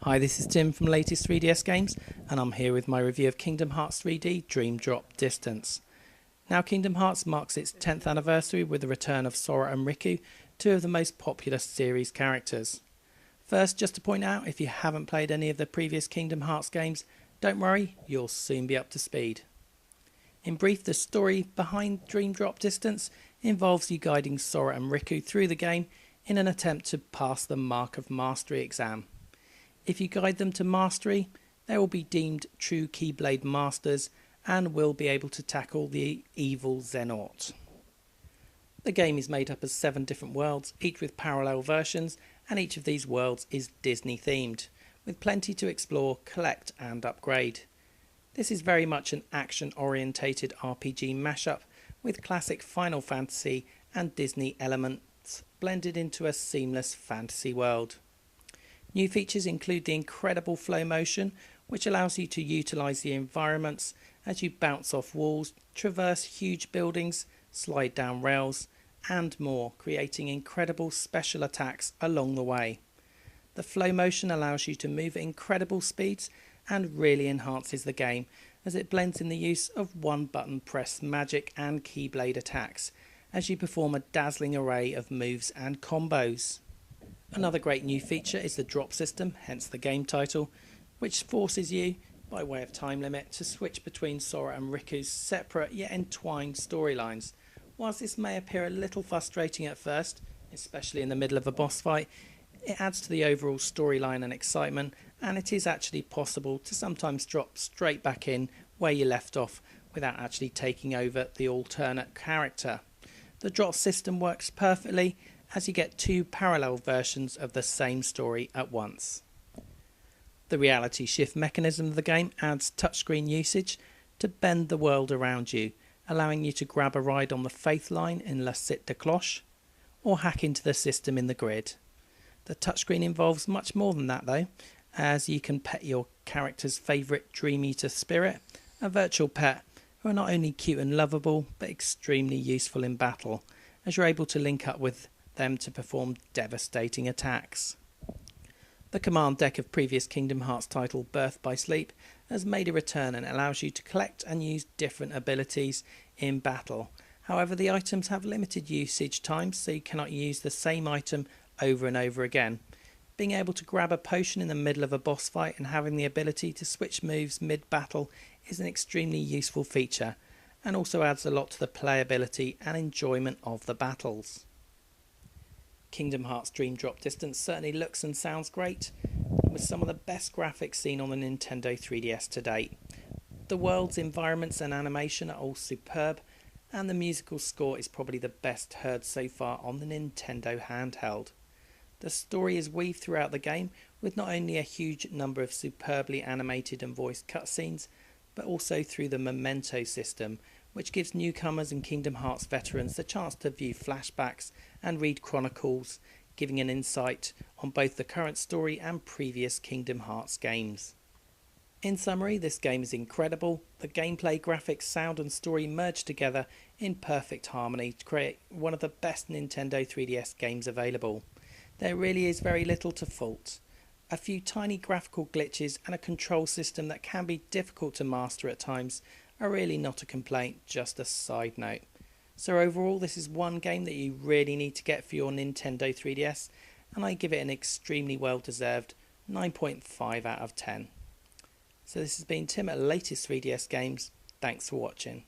Hi, this is Tim from Latest 3DS Games, and I'm here with my review of Kingdom Hearts 3D Dream Drop Distance. Now, Kingdom Hearts marks its 10th anniversary with the return of Sora and Riku, two of the most popular series characters. First, just to point out, if you haven't played any of the previous Kingdom Hearts games, don't worry, you'll soon be up to speed. In brief, the story behind Dream Drop Distance involves you guiding Sora and Riku through the game in an attempt to pass the Mark of Mastery exam. If you guide them to mastery, they will be deemed true Keyblade masters and will be able to tackle the evil Xehanort. The game is made up of 7 different worlds, each with parallel versions, and each of these worlds is Disney themed, with plenty to explore, collect and upgrade. This is very much an action-orientated RPG mashup with classic Final Fantasy and Disney elements blended into a seamless fantasy world. New features include the incredible flow motion, which allows you to utilise the environments as you bounce off walls, traverse huge buildings, slide down rails, and more, creating incredible special attacks along the way. The flow motion allows you to move at incredible speeds and really enhances the game as it blends in the use of one-button press magic and Keyblade attacks as you perform a dazzling array of moves and combos. Another great new feature is the drop system, hence the game title, which forces you, by way of time limit, to switch between Sora and Riku's separate yet entwined storylines. Whilst this may appear a little frustrating at first, especially in the middle of a boss fight, it adds to the overall storyline and excitement, and it is actually possible to sometimes drop straight back in where you left off without actually taking over the alternate character. The drop system works perfectly as you get 2 parallel versions of the same story at once. The reality shift mechanism of the game adds touchscreen usage to bend the world around you, allowing you to grab a ride on the Faith Line in La Cite de Cloche, or hack into the system in the grid. The touchscreen involves much more than that though, as you can pet your character's favourite Dream Eater spirit, a virtual pet who are not only cute and lovable, but extremely useful in battle, as you're able to link up with them to perform devastating attacks. The command deck of previous Kingdom Hearts title Birth by Sleep has made a return and allows you to collect and use different abilities in battle. However, the items have limited usage times, so you cannot use the same item over and over again. Being able to grab a potion in the middle of a boss fight and having the ability to switch moves mid-battle is an extremely useful feature, and also adds a lot to the playability and enjoyment of the battles. Kingdom Hearts Dream Drop Distance certainly looks and sounds great, with some of the best graphics seen on the Nintendo 3DS to date. The world's environments and animation are all superb, and the musical score is probably the best heard so far on the Nintendo handheld. The story is weaved throughout the game, with not only a huge number of superbly animated and voiced cutscenes, but also through the Memento system, which gives newcomers and Kingdom Hearts veterans the chance to view flashbacks and read chronicles, giving an insight on both the current story and previous Kingdom Hearts games. In summary, this game is incredible. The gameplay, graphics, sound and story merge together in perfect harmony to create one of the best Nintendo 3DS games available. There really is very little to fault. A few tiny graphical glitches and a control system that can be difficult to master at times are really not a complaint, just a side note. So overall, this is one game that you really need to get for your Nintendo 3DS, and I give it an extremely well deserved 9.5 out of 10. So this has been Tim at Latest 3DS Games. Thanks for watching.